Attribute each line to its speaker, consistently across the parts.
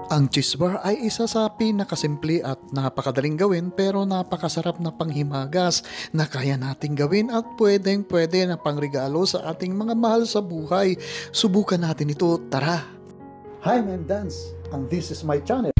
Speaker 1: Ang cheese bar ay isa sa pinakasimple at napakadaling gawin pero napakasarap na panghimagas na kaya nating gawin at pwedeng-pwede na pangregalo sa ating mga mahal sa buhay. Subukan natin ito, tara! Hi, I'm Dance and this is my channel.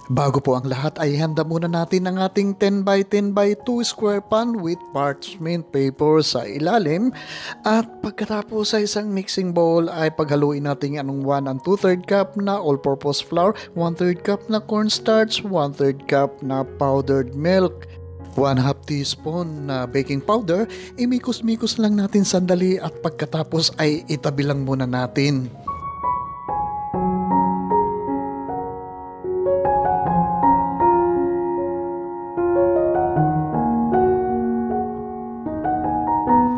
Speaker 1: Bago po ang lahat ay handa muna natin ang ating 10 by 10 by 2 square pan with parchment paper sa ilalim at pagkatapos sa isang mixing bowl ay paghaluin natin anong 1 and 2/3 cup na all-purpose flour, 1/3 cup na cornstarch, 1/3 cup na powdered milk, 1/2 teaspoon na baking powder, imikos-mikos lang natin sandali at pagkatapos ay itabi lang muna natin.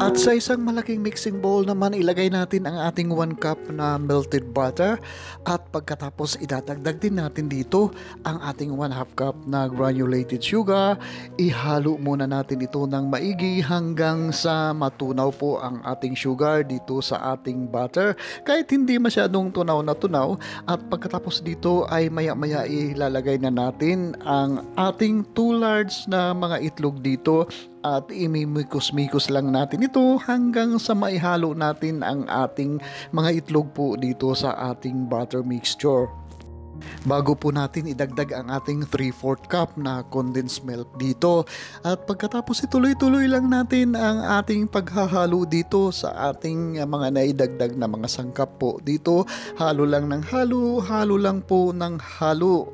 Speaker 1: At sa isang malaking mixing bowl naman ilagay natin ang ating 1 cup na melted butter at pagkatapos idadagdag din natin dito ang ating 1/2 cup na granulated sugar. Ihalo muna natin ito ng maigi hanggang sa matunaw po ang ating sugar dito sa ating butter. Kahit hindi masyadong tunaw na tunaw at pagkatapos dito ay maya-maya ilalagay na natin ang ating 2 large na mga itlog dito. At imimikos-mikos lang natin ito hanggang sa maihalo natin ang ating mga itlog po dito sa ating butter mixture. Bago po natin idagdag ang ating 3/4 cup na condensed milk dito. At pagkatapos ituloy-tuloy lang natin ang ating paghahalo dito sa ating mga naidagdag na mga sangkap po dito. Halo lang ng halo, halo lang po ng halo.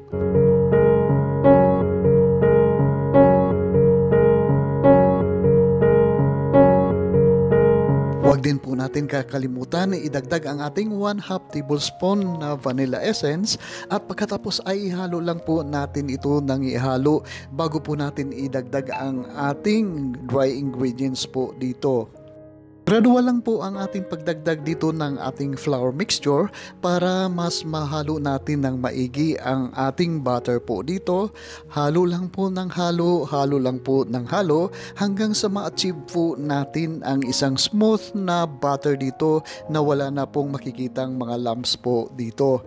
Speaker 1: Huwag din po natin kakalimutan na idagdag ang ating 1/2 tablespoon na vanilla essence at pagkatapos ay ihalo lang po natin ito ng ihalo bago po natin idagdag ang ating dry ingredients po dito. Gradual lang po ang ating pagdagdag dito ng ating flour mixture para mas mahalo natin ng maigi ang ating butter po dito. Halo lang po ng halo, halo lang po ng halo hanggang sa ma-achieve po natin ang isang smooth na butter dito na wala na pong makikitang mga lumps po dito.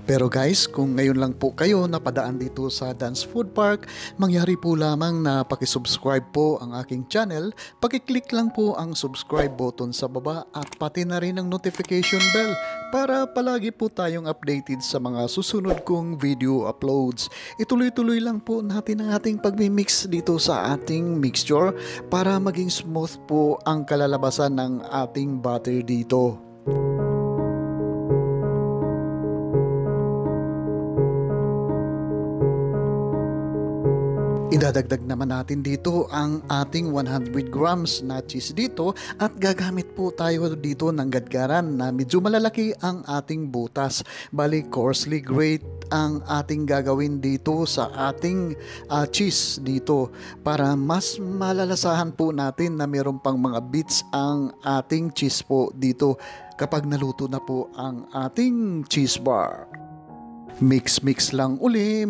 Speaker 1: Pero guys, kung ngayon lang po kayo napadaan dito sa Dance Food Park, mangyari po lamang na pakisubscribe po ang aking channel, pakiclick lang po ang subscribe button sa baba at pati na rin ang notification bell para palagi po tayong updated sa mga susunod kong video uploads. Ituloy-tuloy lang po natin ang ating pagmimix dito sa ating mixture para maging smooth po ang kalalabasan ng ating butter dito. Idadagdag naman natin dito ang ating 100 grams na cheese dito at gagamit po tayo dito ng gadgaran na medyo malalaki ang ating butas. Bali coarsely grate ang ating gagawin dito sa ating cheese dito para mas malalasahan po natin na meron pang mga bits ang ating cheese po dito kapag naluto na po ang ating cheese bar. Mix lang uli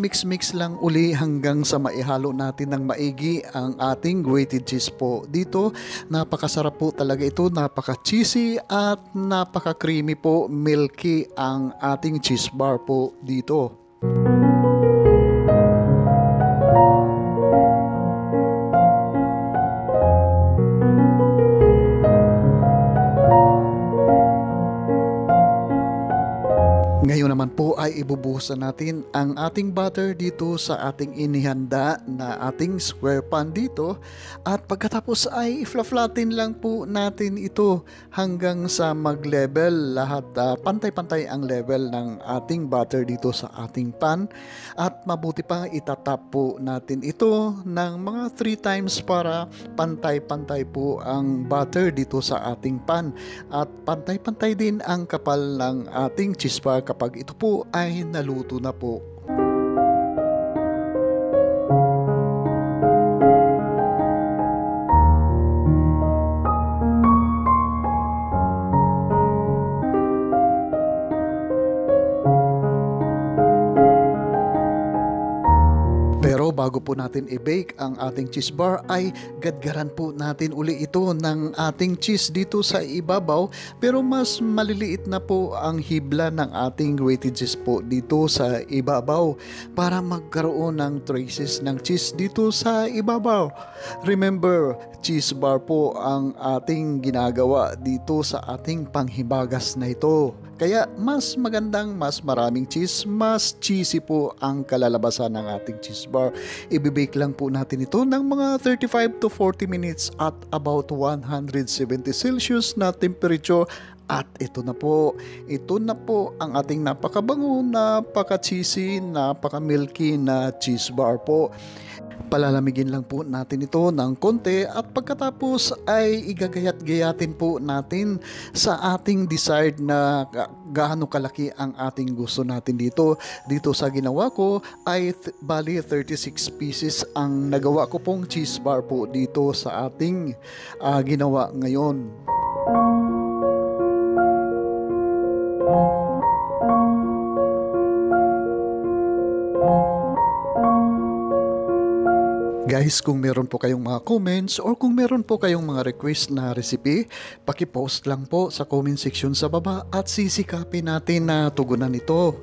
Speaker 1: hanggang sa maihalo natin ng maigi ang ating grated cheese po dito. Napakasarap po talaga ito, napaka-cheesy at napaka-creamy po, milky ang ating cheese bar po dito. Ngayon naman po ay ibubuhusan natin ang ating butter dito sa ating inihanda na ating square pan dito at pagkatapos ay i-flatten lang po natin ito hanggang sa mag-level lahat, pantay-pantay ang level ng ating butter dito sa ating pan at mabuti pa itatap po natin ito ng mga 3 times para pantay-pantay po ang butter dito sa ating pan at pantay-pantay din ang kapal ng ating cheese bar kapag ito po ay naluto na po. Pero bago bago po natin i-bake ang ating cheese bar ay gadgaran po natin uli ito ng ating cheese dito sa ibabaw, pero mas maliliit na po ang hibla ng ating grated cheese po dito sa ibabaw para magkaroon ng traces ng cheese dito sa ibabaw. Remember, cheese bar po ang ating ginagawa dito sa ating panghibagas na ito. Kaya mas magandang mas maraming cheese, mas cheesy po ang kalalabasan ng ating cheese bar. Ibibake lang po natin ito ng mga 35 to 40 minutes at about 170 Celsius na temperature. At ito na po ang ating napakabango, napaka-cheesy, napaka-milky na cheese bar po. Palalamigin lang po natin ito ng konti at pagkatapos ay igagayat-gayatin po natin sa ating desired na gaano kalaki ang ating gusto natin dito. Dito sa ginawa ko ay bali 36 pieces ang nagawa ko pong cheese bar po dito sa ating ginawa ngayon. Guys, kung meron po kayong mga comments or kung meron po kayong mga request na recipe, paki-post lang po sa comment section sa baba at sisikapin natin na tugunan ito.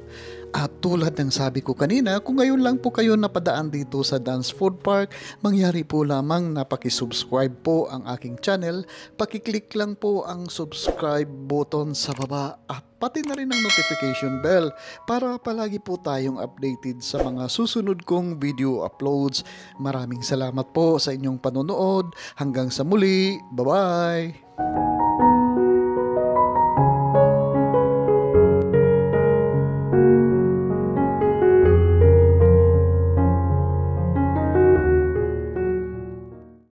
Speaker 1: At tulad ng sabi ko kanina, kung ngayon lang po kayo napadaan dito sa Dan's Food Park, mangyari po lamang na paki-subscribe po ang aking channel, paki-click lang po ang subscribe button sa baba at pati na rin ang notification bell para palagi po tayong updated sa mga susunod kong video uploads. Maraming salamat po sa inyong panonood. Hanggang sa muli. Bye-bye!